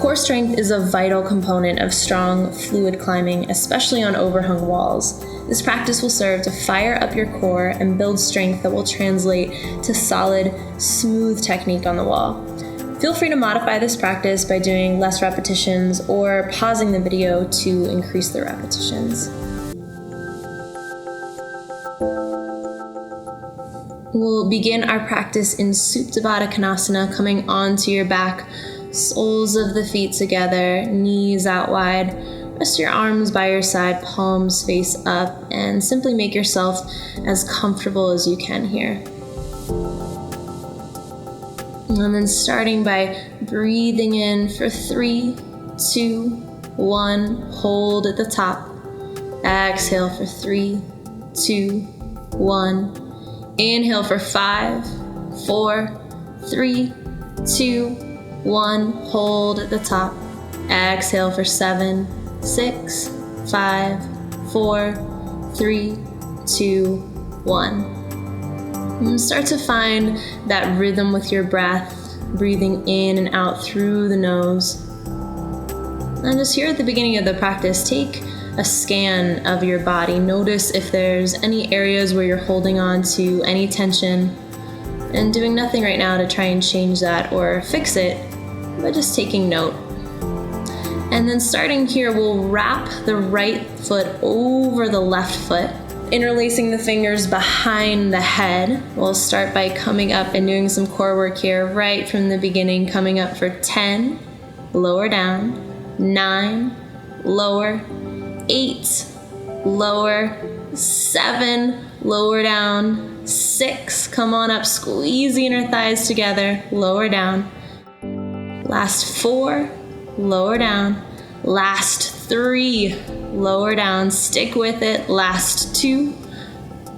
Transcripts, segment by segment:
core strength is a vital component of strong fluid climbing, especially on overhung walls. This practice will serve to fire up your core and build strength that will translate to solid, smooth technique on the wall. Feel free to modify this practice by doing less repetitions or pausing the video to increase the repetitions. We'll begin our practice in Supta Baddha Konasana, coming onto your back, soles of the feet together, knees out wide. Rest your arms by your side, palms face up, and simply make yourself as comfortable as you can here. And then starting by breathing in for 3, 2, 1, hold at the top. Exhale for 3, 2, 1. Inhale for 5, 4, 3, 2, 1. Hold at the top. Exhale for 7, 6, 5, 4, 3, 2, 1. And start to find that rhythm with your breath, breathing in and out through the nose. And just here at the beginning of the practice, take a scan of your body. Notice if there's any areas where you're holding on to any tension, and doing nothing right now to try and change that or fix it, but just taking note. And then starting here, we'll wrap the right foot over the left foot, interlacing the fingers behind the head. We'll start by coming up and doing some core work here right from the beginning, coming up for 10, lower down, 9, lower, 8, lower, 7, lower down, 6, come on up, squeeze the inner thighs together, lower down, last 4, lower down, last 3, lower down, stick with it, last 2,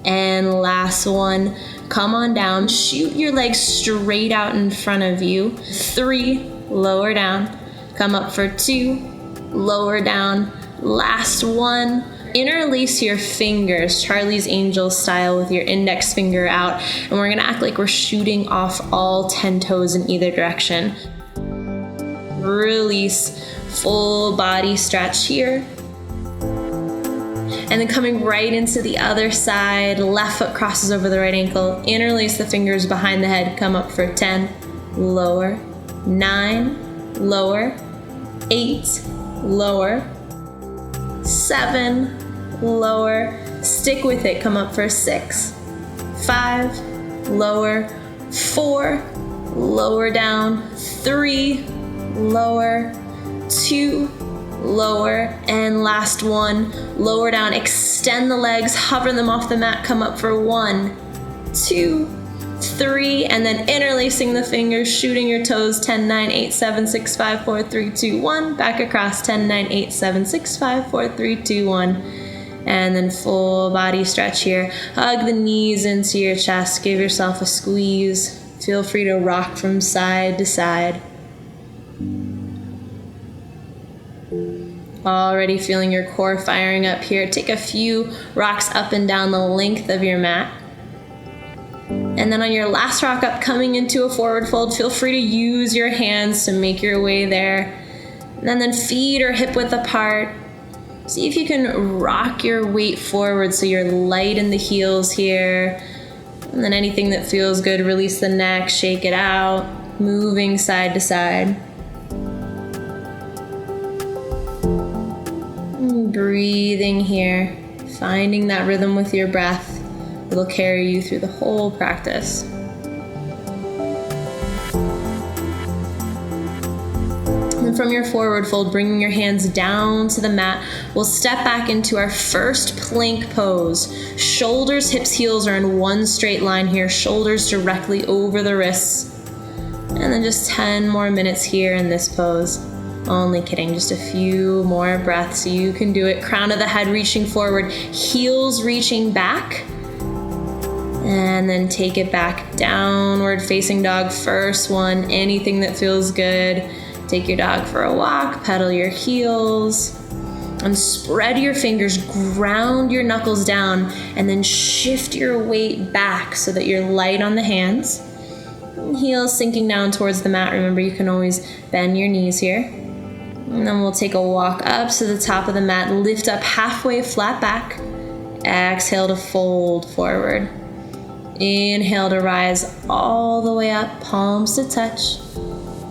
and last 1, come on down, shoot your legs straight out in front of you, 3, lower down, come up for 2, lower down, last 1, interlace your fingers, Charlie's Angel style, with your index finger out, and we're gonna act like we're shooting off all 10 toes in either direction. Release, full body stretch here. And then coming right into the other side, left foot crosses over the right ankle, interlace the fingers behind the head, come up for 10, lower, 9, lower, 8, lower, 7, lower, stick with it, come up for 6, 5, lower, 4, lower down, 3, lower, 2, lower, and last 1, lower down, extend the legs, hover them off the mat, come up for 1, 2, 3, and then interlacing the fingers, shooting your toes, 10, 9, 8, 7, 6, 5, 4, 3, 2, 1, back across, 10, 9, 8, 7, 6, 5, 4, 3, 2, 1, and then full body stretch here. Hug the knees into your chest, give yourself a squeeze, feel free to rock from side to side. Already feeling your core firing up here. Take a few rocks up and down the length of your mat. And then on your last rock up, coming into a forward fold, feel free to use your hands to make your way there. And then feet are hip width apart. See if you can rock your weight forward so you're light in the heels here. And then anything that feels good, release the neck, shake it out, moving side to side. Breathing here, finding that rhythm with your breath. It'll carry you through the whole practice. And from your forward fold, bringing your hands down to the mat, we'll step back into our first plank pose. Shoulders, hips, heels are in one straight line here, shoulders directly over the wrists. And then just 10 more minutes here in this pose. Only kidding, just a few more breaths. You can do it. Crown of the head reaching forward, heels reaching back. And then take it back, downward facing dog, first one, anything that feels good. Take your dog for a walk, pedal your heels, and spread your fingers, ground your knuckles down, and then shift your weight back so that you're light on the hands. Heels sinking down towards the mat. Remember, you can always bend your knees here. And then we'll take a walk up to the top of the mat, lift up halfway, flat back. Exhale to fold forward. Inhale to rise all the way up, palms to touch.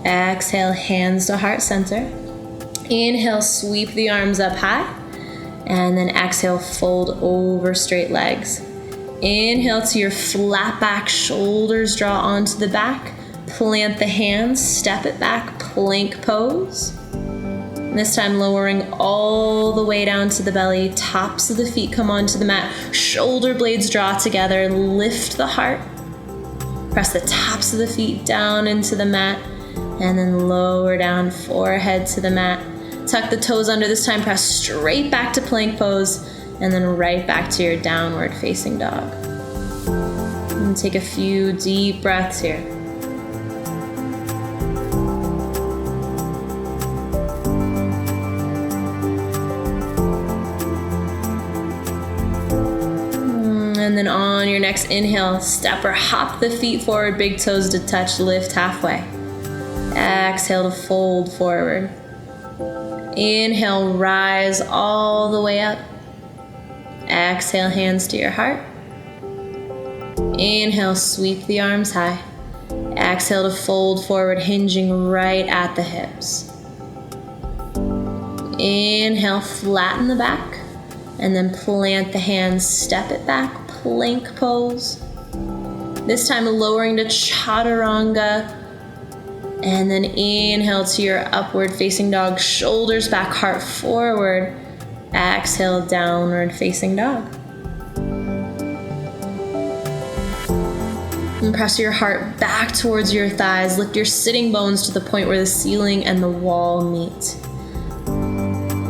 Exhale, hands to heart center. Inhale, sweep the arms up high. And then exhale, fold over straight legs. Inhale to your flat back, shoulders draw onto the back. Plant the hands, step it back, plank pose. And this time lowering all the way down to the belly, tops of the feet come onto the mat, shoulder blades draw together, lift the heart. Press the tops of the feet down into the mat, and then lower down, forehead to the mat. Tuck the toes under, this time press straight back to plank pose, and then right back to your downward facing dog. And take a few deep breaths here. And then on your next inhale, step or hop the feet forward, big toes to touch, lift halfway. Exhale to fold forward. Inhale, rise all the way up. Exhale, hands to your heart. Inhale, sweep the arms high. Exhale to fold forward, hinging right at the hips. Inhale, flatten the back. And then plant the hands, step it back, plank pose. This time lowering to chaturanga. And then inhale to your upward facing dog, shoulders back, heart forward. Exhale, downward facing dog. And press your heart back towards your thighs. Lift your sitting bones to the point where the ceiling and the wall meet.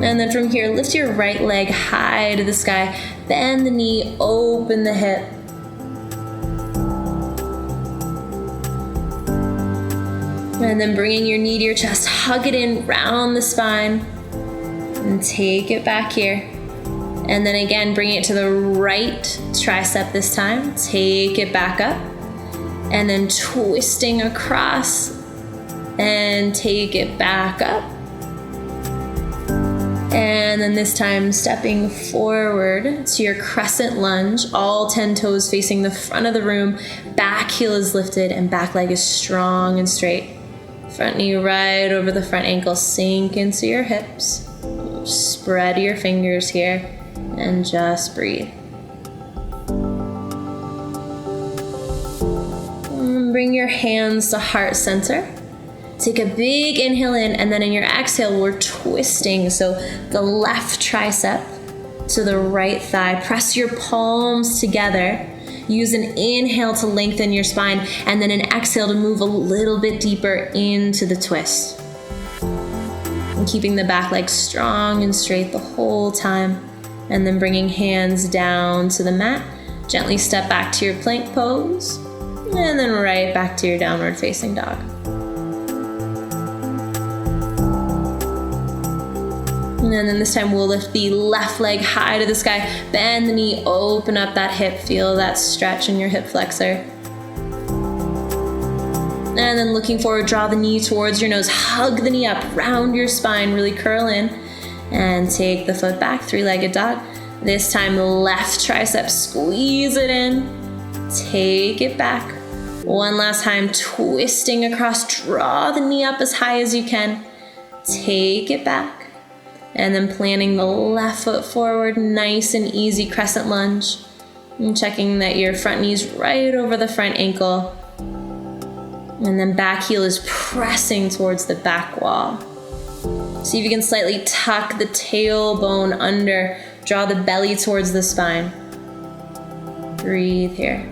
And then from here, lift your right leg high to the sky. Bend the knee, open the hip. And then bringing your knee to your chest, hug it in, round the spine. And take it back here. And then again, bring it to the right tricep this time. Take it back up. And then twisting across. And take it back up. And then this time stepping forward to your crescent lunge, all 10 toes facing the front of the room, back heel is lifted and back leg is strong and straight. Front knee right over the front ankle, sink into your hips. Spread your fingers here and just breathe. And bring your hands to heart center. Take a big inhale in, and then in your exhale, we're twisting. So the left tricep to the right thigh. Press your palms together. Use an inhale to lengthen your spine, and then an exhale to move a little bit deeper into the twist. And keeping the back leg strong and straight the whole time. And then bringing hands down to the mat. Gently step back to your plank pose, and then right back to your downward facing dog. And then this time we'll lift the left leg high to the sky, bend the knee, open up that hip, feel that stretch in your hip flexor. And then looking forward, draw the knee towards your nose, hug the knee up, round your spine, really curl in, and take the foot back, three-legged dog. This time left tricep, squeeze it in, take it back. One last time, twisting across, draw the knee up as high as you can, take it back. And then planting the left foot forward, nice and easy crescent lunge. And checking that your front knee's right over the front ankle. And then back heel is pressing towards the back wall. See if you can slightly tuck the tailbone under, draw the belly towards the spine. Breathe here.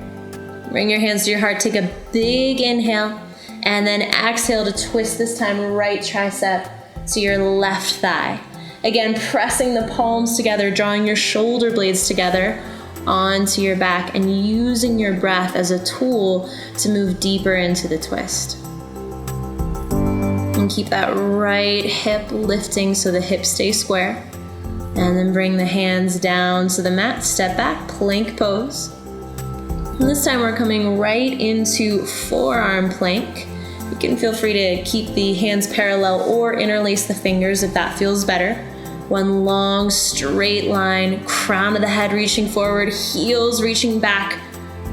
Bring your hands to your heart, take a big inhale, and then exhale to twist this time right tricep to your left thigh. Again, pressing the palms together, drawing your shoulder blades together onto your back and using your breath as a tool to move deeper into the twist. And keep that right hip lifting so the hips stay square. And then bring the hands down to the mat, step back, plank pose. And this time we're coming right into forearm plank. You can feel free to keep the hands parallel or interlace the fingers if that feels better. One long straight line, crown of the head reaching forward, heels reaching back,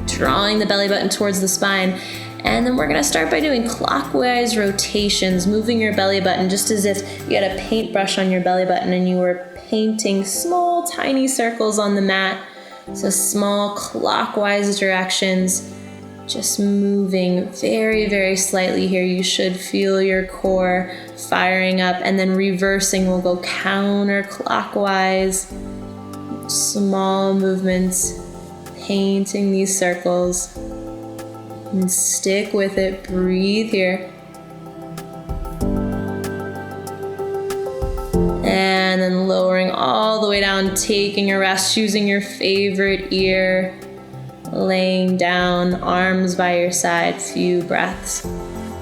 drawing the belly button towards the spine. And then we're gonna start by doing clockwise rotations, moving your belly button just as if you had a paintbrush on your belly button and you were painting small, tiny circles on the mat. So small clockwise directions, just moving very, very slightly here. You should feel your core firing up, and then reversing will go counterclockwise. Small movements, painting these circles. And stick with it, breathe here. And then lowering all the way down, taking a rest, choosing your favorite ear, laying down, arms by your side, few breaths.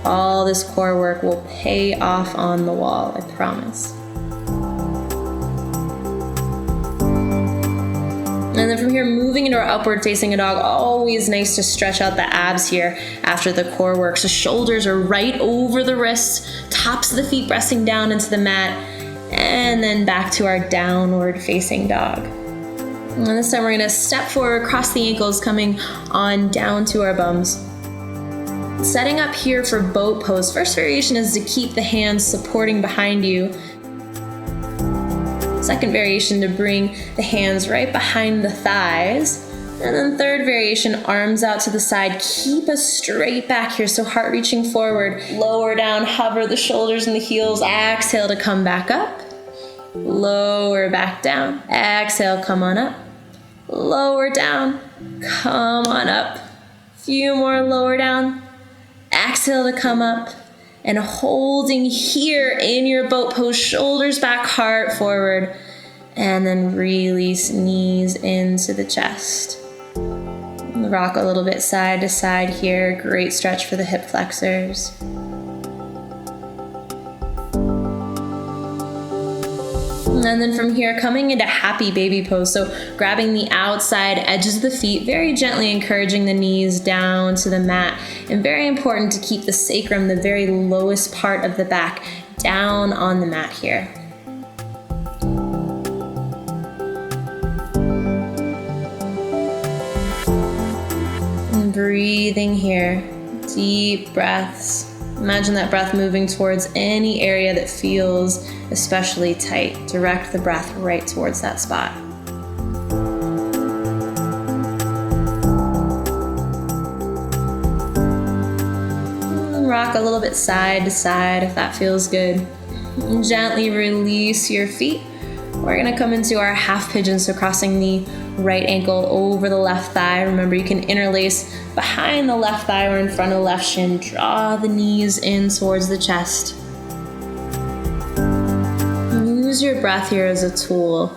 All this core work will pay off on the wall, I promise. And then from here, moving into our upward facing dog, always nice to stretch out the abs here after the core work. So shoulders are right over the wrists, tops of the feet pressing down into the mat, and then back to our downward facing dog. And this time we're gonna step forward, cross the ankles, coming on down to our bums. Setting up here for boat pose. First variation is to keep the hands supporting behind you. Second variation to bring the hands right behind the thighs. And then third variation, arms out to the side. Keep us straight back here, so heart reaching forward. Lower down, hover the shoulders and the heels. Exhale to come back up. Lower back down. Exhale, come on up. Lower down. Come on up. Few more lower down. Exhale to come up. And holding here in your boat pose, shoulders back, heart forward. And then release knees into the chest. Rock a little bit side to side here. Great stretch for the hip flexors. And then from here, coming into happy baby pose. So grabbing the outside edges of the feet, very gently encouraging the knees down to the mat. And very important to keep the sacrum, the very lowest part of the back, down on the mat here. And breathing here, deep breaths. Imagine that breath moving towards any area that feels especially tight. Direct the breath right towards that spot. And rock a little bit side to side if that feels good. And gently release your feet. We're gonna come into our half pigeon, so crossing the right ankle over the left thigh. Remember, you can interlace behind the left thigh or in front of the left shin. Draw the knees in towards the chest. Use your breath here as a tool.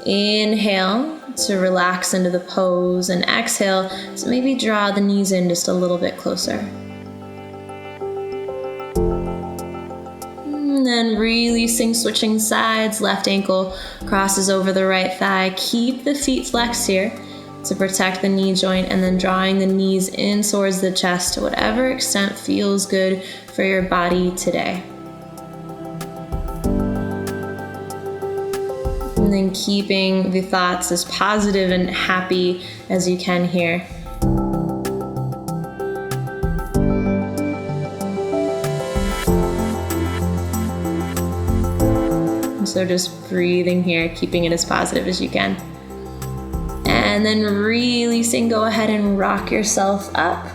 Inhale to relax into the pose, and exhale to maybe draw the knees in just a little bit closer. And then releasing, switching sides. Left ankle crosses over the right thigh. Keep the feet flexed here to protect the knee joint, and then drawing the knees in towards the chest to whatever extent feels good for your body today. And then keeping the thoughts as positive and happy as you can here. So just breathing here, keeping it as positive as you can. And then releasing, go ahead and rock yourself up.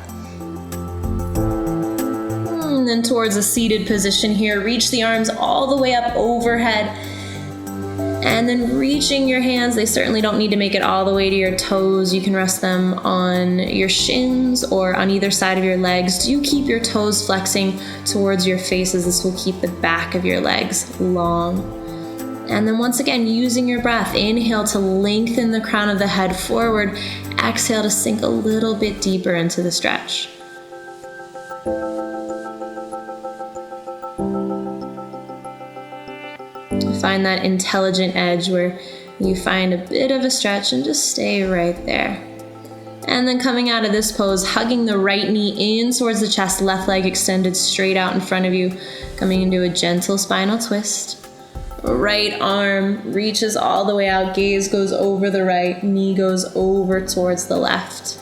And then towards a seated position here, reach the arms all the way up overhead. And then reaching your hands, they certainly don't need to make it all the way to your toes. You can rest them on your shins or on either side of your legs. Do keep your toes flexing towards your faces. This will keep the back of your legs long. And then once again, using your breath, inhale to lengthen the crown of the head forward. Exhale to sink a little bit deeper into the stretch. Find that intelligent edge where you find a bit of a stretch and just stay right there. And then coming out of this pose, hugging the right knee in towards the chest, left leg extended straight out in front of you, coming into a gentle spinal twist. Right arm reaches all the way out, gaze goes over the right, knee goes over towards the left.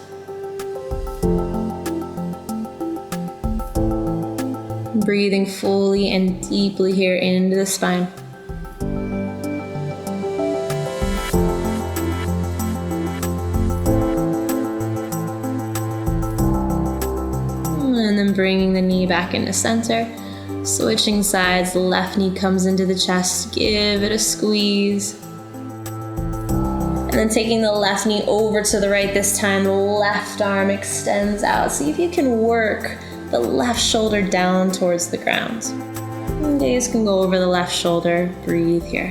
Breathing fully and deeply here into the spine. And then bringing the knee back into center. Switching sides, the left knee comes into the chest, give it a squeeze. And then taking the left knee over to the right this time, the left arm extends out. See if you can work the left shoulder down towards the ground. And gaze can go over the left shoulder, breathe here.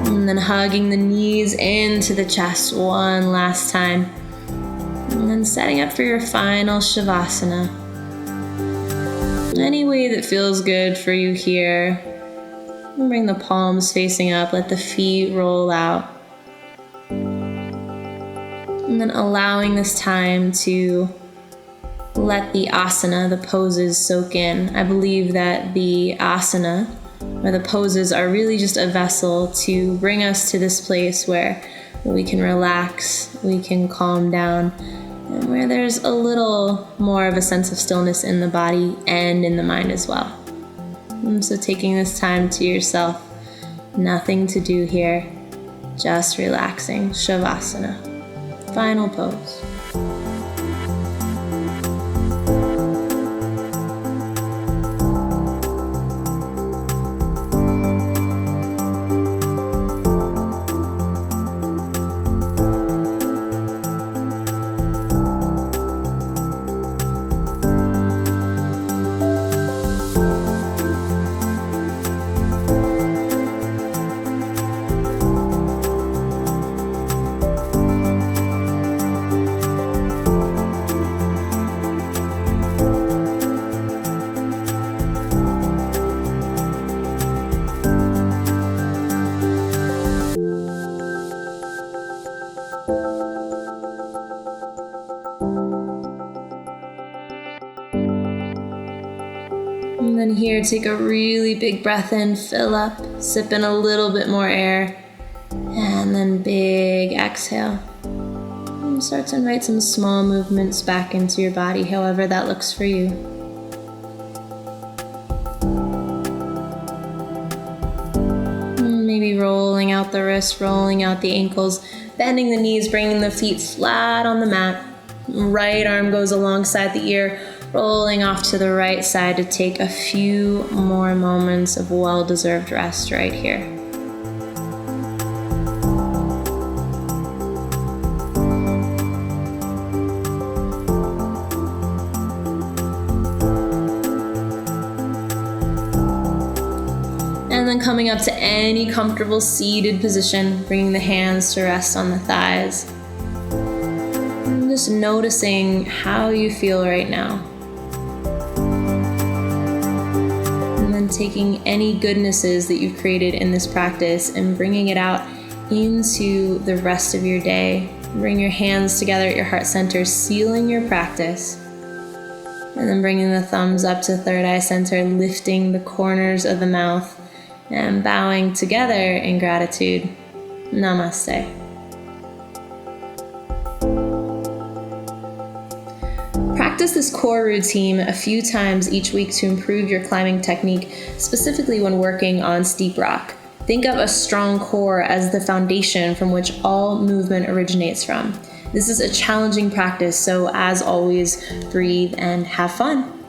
And then hugging the knees into the chest one last time. And then setting up for your final Shavasana. Any way that feels good for you here. And bring the palms facing up, let the feet roll out. And then allowing this time to let the asana, the poses, soak in. I believe that the asana, or the poses, are really just a vessel to bring us to this place where we can relax, we can calm down, and where there's a little more of a sense of stillness in the body and in the mind as well. And so taking this time to yourself, nothing to do here, just relaxing, Shavasana. Final pose. And then here, take a really big breath in, fill up, sip in a little bit more air, and then big exhale. And start to invite some small movements back into your body, however that looks for you. Maybe rolling out the wrists, rolling out the ankles, bending the knees, bringing the feet flat on the mat. Right arm goes alongside the ear, rolling off to the right side to take a few more moments of well-deserved rest right here. And then coming up to any comfortable seated position, bringing the hands to rest on the thighs. And just noticing how you feel right now. Taking any goodnesses that you've created in this practice and bringing it out into the rest of your day. Bring your hands together at your heart center, sealing your practice. And then bringing the thumbs up to third eye center, lifting the corners of the mouth and bowing together in gratitude. Namaste. Practice this core routine a few times each week to improve your climbing technique, specifically when working on steep rock. Think of a strong core as the foundation from which all movement originates from. This is a challenging practice, so as always, breathe and have fun.